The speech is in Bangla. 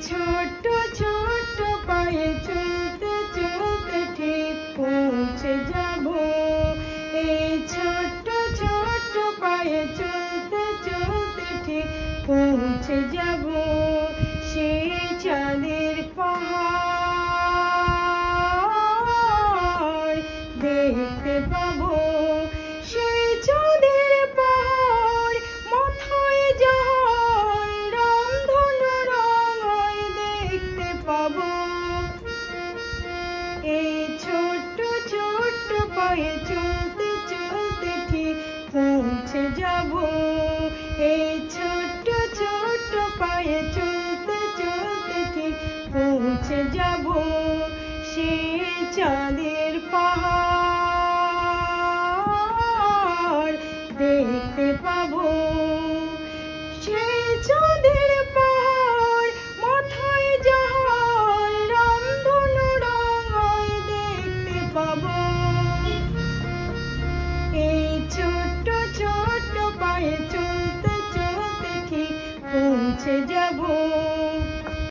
ছোট্ট ছোট্ট পায়ে চলতে চলতে ঠিক পৌঁছে যাব। এই ছোট্ট ছোট্ট পায়ে চলতে চলতে ঠিক পৌঁছে যাব। সেই চাঁদের পাহাড় দেখতে পাবো। সেই চাঁদের পাহাড় মাথায় যাহার রামধনু রাঙায় দেখতে পাবো। এই ছোট্ট ছোট্ট পায়ে চলতে চলতে ঠিক পৌঁছে যাব। এই ছোট্ট ছোট্ট পায়ে চলতে চলতে ঠিক পৌঁছে যাব। সেই চাঁদের পাহাড় দেখতে পাবো। সেই চাঁদের পাহাড় মাথায় যাহার রামধনু রাঙায় দেখতে পাবো। এই ছোট্ট ছোট্ট পায়ে চলতে চলতে ঠিক পৌঁছে যাব।